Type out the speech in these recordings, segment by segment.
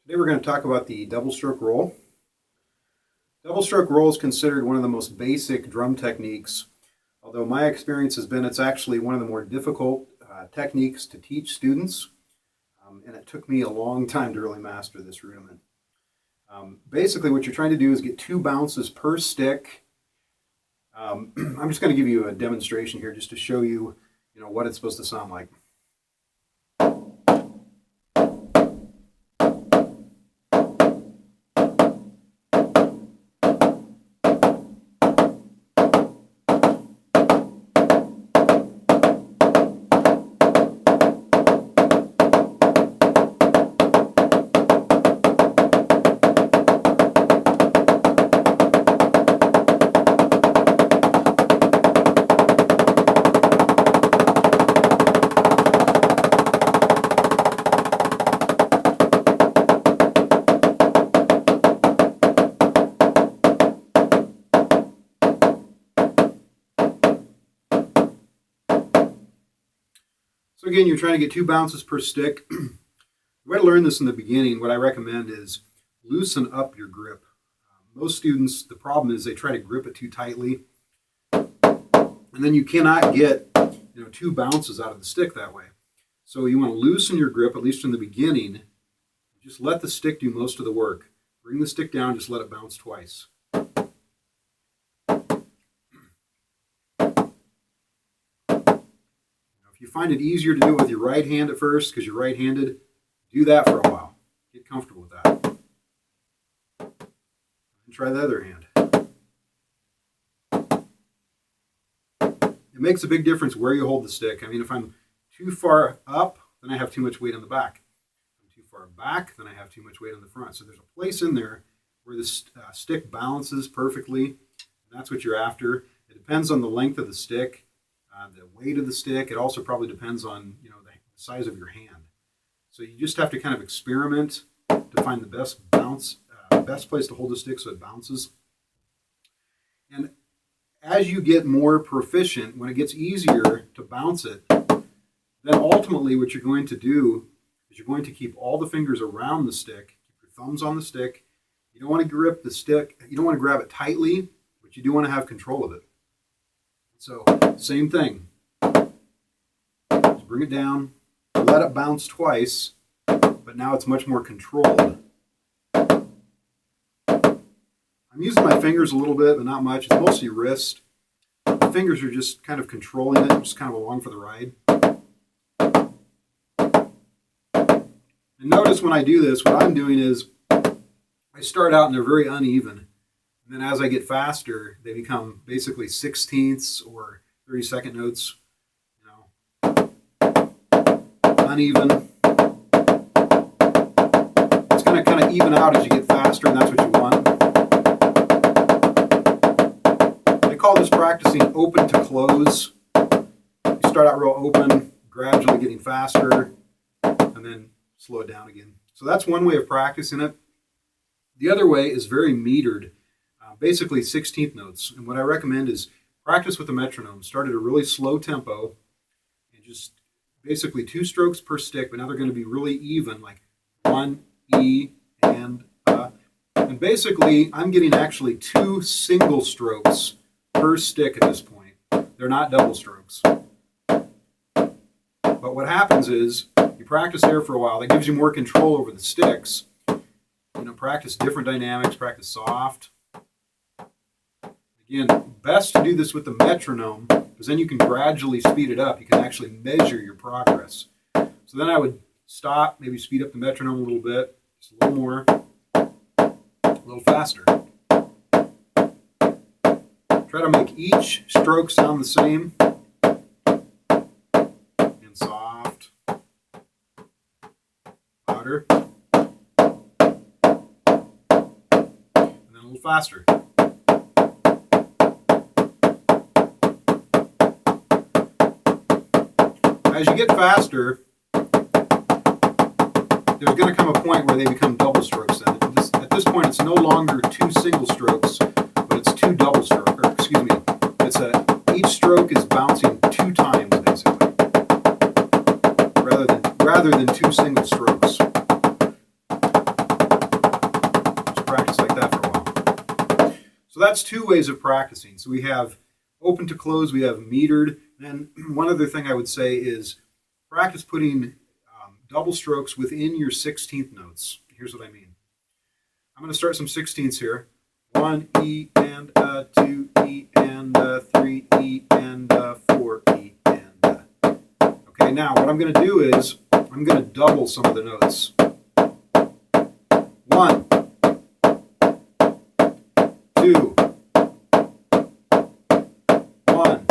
Today we're going to talk about the double stroke roll. Double stroke roll is considered one of the most basic drum techniques, although my experience has been it's actually one of the more difficult techniques to teach students, and it took me a long time to really master this rudiment. Basically what you're trying to do is get 2 bounces per stick. I'm just going to give you a demonstration here just to show you, what it's supposed to sound like. So again, you're trying to get 2 bounces per stick. The way to learn this in the beginning, what I recommend is loosen up your grip. Most students, the problem is they try to grip it too tightly, and then you cannot get 2 bounces out of the stick that way. So you want to loosen your grip, at least in the beginning. Just let the stick do most of the work. Bring the stick down, just let it bounce twice. If you find it easier to do it with your right hand at first because you're right-handed, do that for a while. Get comfortable with that. And try the other hand. It makes a big difference where you hold the stick. I mean, if I'm too far up, then I have too much weight on the back. If I'm too far back, then I have too much weight on the front. So there's a place in there where the stick balances perfectly, and that's what you're after. It depends on the length of the stick. The weight of the stick. It also probably depends on the size of your hand. So you just have to kind of experiment to find the best best place to hold the stick so it bounces. And as you get more proficient, when it gets easier to bounce it, then ultimately what you're going to do is you're going to keep all the fingers around the stick, keep your thumbs on the stick. You don't want to grip the stick, you don't want to grab it tightly, but you do want to have control of it. So, same thing. Just bring it down, let it bounce twice, but now it's much more controlled. I'm using my fingers a little bit, but not much. It's mostly wrist. The fingers are just kind of controlling it, just kind of along for the ride. And notice when I do this, what I'm doing is I start out and they're very uneven. And then as I get faster, they become basically 16ths or 32nd notes, uneven. It's going to kind of even out as you get faster, and that's what you want. They call this practicing open to close. You start out real open, gradually getting faster, and then slow it down again. So that's one way of practicing it. The other way is very metered. Basically 16th notes. And what I recommend is practice with a metronome. Start at a really slow tempo and just basically 2 strokes per stick, but now they're going to be really even, like 1, E, and And basically I'm getting actually 2 single strokes per stick at this point. They're not double strokes. But what happens is you practice there for a while. That gives you more control over the sticks. Practice different dynamics, practice soft. Again, best to do this with the metronome because then you can gradually speed it up. You can actually measure your progress. So then I would stop, maybe speed up the metronome a little bit, just a little more, a little faster. Try to make each stroke sound the same. And soft, louder, and then a little faster. As you get faster, there's going to come a point where they become double strokes. Then at this point, it's no longer 2 single strokes, but it's 2 double strokes. Or excuse me, each stroke is bouncing 2 times basically, rather than 2 single strokes. So that's two ways of practicing. So we have open to close, we have metered. And one other thing I would say is practice putting double strokes within your 16th notes. Here's what I mean. I'm going to start some 16ths here. 1 E and 2 E and 3 E and 4 E and. Okay, now what I'm going to do is I'm going to double some of the notes. 1, 2, 1.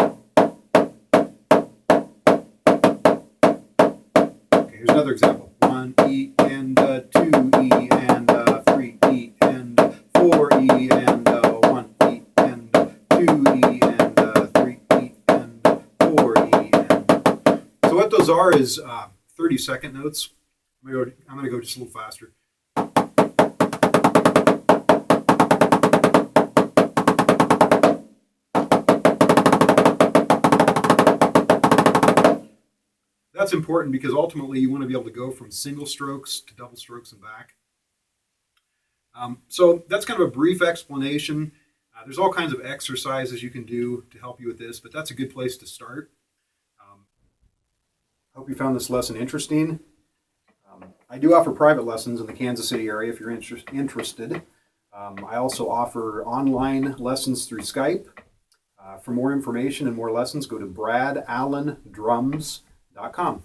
Okay, here's another example. 1 E and 2 E and 3 E and 4 E and 1 E and 2 E and 3 E and 4 E and. So what those are is 30-second notes. I'm going to go just a little faster. That's important because ultimately you want to be able to go from single strokes to double strokes and back. So that's kind of a brief explanation. There's all kinds of exercises you can do to help you with this, but that's a good place to start. Hope you found this lesson interesting. I do offer private lessons in the Kansas City area if you're interested. I also offer online lessons through Skype. For more information and more lessons, go to bradallendrums.com.